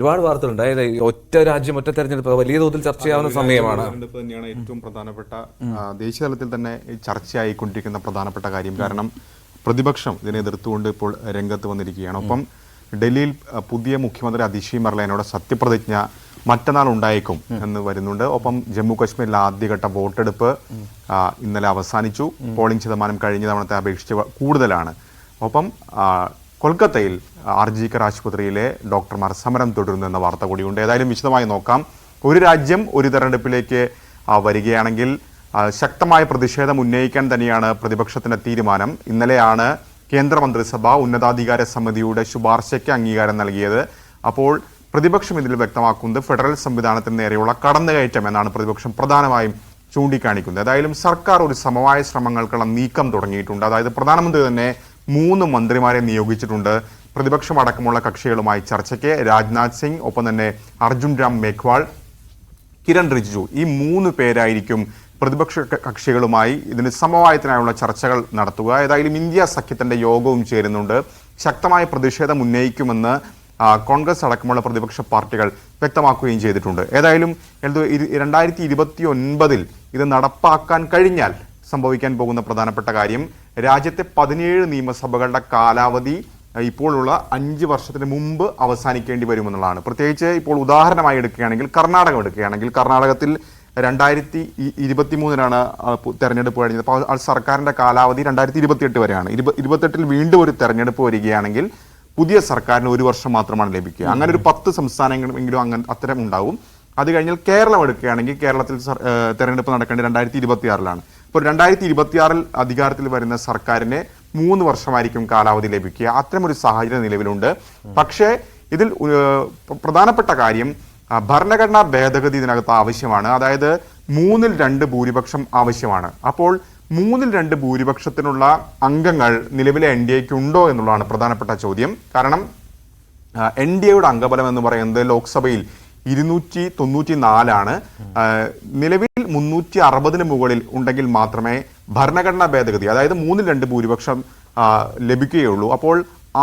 ഒരുപാട് വാർത്തകളുണ്ട്. അതായത് ഒറ്റ രാജ്യം ഒറ്റ തെരഞ്ഞെടുപ്പ് വലിയ തോതിൽ ചർച്ചയാവുന്ന സമയമാണ്. തെരഞ്ഞെടുപ്പ് തന്നെയാണ് ഏറ്റവും പ്രധാനപ്പെട്ട ദേശീയ തലത്തിൽ തന്നെ ചർച്ചയായിക്കൊണ്ടിരിക്കുന്ന പ്രധാനപ്പെട്ട കാര്യം. കാരണം പ്രതിപക്ഷം ഇതിനെ എതിർത്തുകൊണ്ട് ഇപ്പോൾ രംഗത്ത് വന്നിരിക്കുകയാണ്. ഒപ്പം ഡൽഹിയിൽ പുതിയ മുഖ്യമന്ത്രി അതിഷി മർലേനോട് സത്യപ്രതിജ്ഞ മറ്റന്നാൾ ഉണ്ടായേക്കും എന്ന് വരുന്നുണ്ട്. ഒപ്പം ജമ്മു കാശ്മീരിൽ ആദ്യഘട്ട വോട്ടെടുപ്പ് ഇന്നലെ അവസാനിച്ചു. പോളിംഗ് ശതമാനം കഴിഞ്ഞ തവണത്തെ അപേക്ഷിച്ച് കൂടുതലാണ്. ഒപ്പം കൊൽക്കത്തയിൽ ആർജിക്കർ ആശുപത്രിയിലെ ഡോക്ടർമാർ സമരം തുടരുന്നു എന്ന വാർത്ത കൂടിയുണ്ട്. ഏതായാലും വിശദമായി നോക്കാം. ഒരു രാജ്യം ഒരു തെരഞ്ഞെടുപ്പിലേക്ക് വരികയാണെങ്കിൽ ശക്തമായ പ്രതിഷേധം ഉന്നയിക്കാൻ തന്നെയാണ് പ്രതിപക്ഷത്തിന്റെ തീരുമാനം. ഇന്നലെയാണ് കേന്ദ്രമന്ത്രിസഭ ഉന്നതാധികാര സമിതിയുടെ ശുപാർശയ്ക്ക് അംഗീകാരം നൽകിയത്. അപ്പോൾ പ്രതിപക്ഷം ഇതിൽ വ്യക്തമാക്കുന്നത് ഫെഡറൽ സംവിധാനത്തിന് നേരെയുള്ള കടന്നുകയറ്റം എന്നാണ് പ്രതിപക്ഷം പ്രധാനമായും ചൂണ്ടിക്കാണിക്കുന്നത്. ഏതായാലും സർക്കാർ ഒരു സമവായ ശ്രമങ്ങൾക്കുള്ള നീക്കം തുടങ്ങിയിട്ടുണ്ട്. അതായത് പ്രധാനമന്ത്രി തന്നെ 3 മന്ത്രിമാരെ നിയോഗിച്ചിട്ടുണ്ട്. പ്രതിപക്ഷം അടക്കമുള്ള കക്ഷികളുമായി ചർച്ചയ്ക്ക് രാജ്നാഥ് സിംഗ്, ഒപ്പം തന്നെ അർജുൻ രാം മേഘ്വാൾ, കിരൺ റിജിജു, ഈ 3 പേരായിരിക്കും പ്രതിപക്ഷ കക്ഷികളുമായി ഇതിന് സമവായത്തിനായുള്ള ചർച്ചകൾ നടത്തുക. ഏതായാലും ഇന്ത്യ സഖ്യത്തിന്റെ യോഗവും ചേരുന്നുണ്ട്. ശക്തമായ പ്രതിഷേധം ഉന്നയിക്കുമെന്ന് കോൺഗ്രസ് അടക്കമുള്ള പ്രതിപക്ഷ പാർട്ടികൾ വ്യക്തമാക്കുകയും ചെയ്തിട്ടുണ്ട്. ഏതായാലും 2029 ഇത് നടപ്പാക്കാൻ കഴിഞ്ഞാൽ സംഭവിക്കാൻ പോകുന്ന പ്രധാനപ്പെട്ട കാര്യം, രാജ്യത്തെ 17 നിയമസഭകളുടെ കാലാവധി ഇപ്പോഴുള്ള 5 വർഷത്തിന് മുമ്പ് അവസാനിക്കേണ്ടി വരുമെന്നുള്ളതാണ്. പ്രത്യേകിച്ച് ഇപ്പോൾ ഉദാഹരണമായി എടുക്കുകയാണെങ്കിൽ കർണാടകത്തിൽ 2023 തെരഞ്ഞെടുപ്പ് കഴിഞ്ഞത്. അപ്പോൾ ആ സർക്കാരിന്റെ കാലാവധി 2028 വരെയാണ്. 28 വീണ്ടും ഒരു തെരഞ്ഞെടുപ്പ് വരികയാണെങ്കിൽ പുതിയ സർക്കാരിന് 1 വർഷം മാത്രമാണ് ലഭിക്കുക. അങ്ങനെ ഒരു 10 സംസ്ഥാനങ്ങളെങ്കിലും അത്തരം ഉണ്ടാവും. അത് കഴിഞ്ഞാൽ കേരളം എടുക്കുകയാണെങ്കിൽ കേരളത്തിൽ തെരഞ്ഞെടുപ്പ് നടക്കേണ്ടത് 2026 ഇപ്പോൾ 2026 അധികാരത്തിൽ വരുന്ന സർക്കാരിന് 3 വർഷമായിരിക്കും കാലാവധി ലഭിക്കുക. അത്തരമൊരു സാഹചര്യം നിലവിലുണ്ട്. പക്ഷേ ഇതിൽ പ്രധാനപ്പെട്ട കാര്യം ഭരണഘടനാ ഭേദഗതി ഇതിനകത്ത് ആവശ്യമാണ്. അതായത് 3/2 ഭൂരിപക്ഷം ആവശ്യമാണ്. അപ്പോൾ 3/2 ഭൂരിപക്ഷത്തിനുള്ള അംഗങ്ങൾ നിലവിലെ NDAക്ക് ഉണ്ടോ എന്നുള്ളതാണ് പ്രധാനപ്പെട്ട ചോദ്യം. കാരണം NDAയുടെ അംഗബലം എന്ന് പറയുന്നത് ലോക്സഭയിൽ 294 നിലവിൽ 360 മുകളിൽ ഉണ്ടെങ്കിൽ മാത്രമേ ഭരണഘടനാ ഭേദഗതി, അതായത് 3/2 ഭൂരിപക്ഷം ലഭിക്കുകയുള്ളൂ. അപ്പോൾ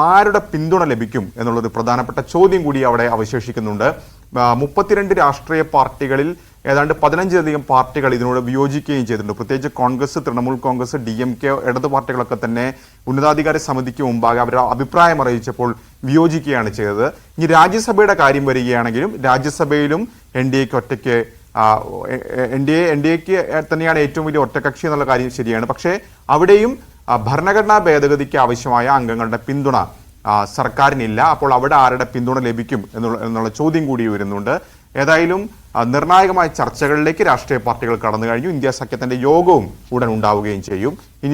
ആരുടെ പിന്തുണ ലഭിക്കും എന്നുള്ളൊരു പ്രധാനപ്പെട്ട ചോദ്യം കൂടി അവിടെ അവശേഷിക്കുന്നുണ്ട്. 32 രാഷ്ട്രീയ പാർട്ടികളിൽ ഏതാണ്ട് 15-ലധികം പാർട്ടികൾ ഇതിനോട് വിയോജിക്കുകയും ചെയ്തിട്ടുണ്ട്. പ്രത്യേകിച്ച് കോൺഗ്രസ്, തൃണമൂൽ കോൺഗ്രസ്, DMK, ഇടതു പാർട്ടികളൊക്കെ തന്നെ ഉന്നതാധികാര സമിതിക്ക് മുമ്പാകെ അവരുടെ അഭിപ്രായം അറിയിച്ചപ്പോൾ വിയോജിക്കുകയാണ് ചെയ്തത്. ഇനി രാജ്യസഭയുടെ കാര്യം വരികയാണെങ്കിലും രാജ്യസഭയിലും NDAക്ക് തന്നെയാണ് ഏറ്റവും വലിയ ഒറ്റകക്ഷി എന്നുള്ള കാര്യം ശരിയാണ്. പക്ഷേ അവിടെയും ഭരണഘടനാ ഭേദഗതിക്ക് ആവശ്യമായ അംഗങ്ങളുടെ പിന്തുണ സർക്കാരിനില്ല. അപ്പോൾ അവിടെ ആരുടെ പിന്തുണ ലഭിക്കും എന്നുള്ള ചോദ്യം കൂടി വരുന്നുണ്ട്. ഏതായാലും നിർണായകമായ ചർച്ചകളിലേക്ക് രാഷ്ട്രീയ പാർട്ടികൾ കടന്നു കഴിഞ്ഞു. ഇന്ത്യ സഖ്യത്തിന്റെ യോഗവും ഉടൻ ഉണ്ടാവുകയും ചെയ്യും. ഇനി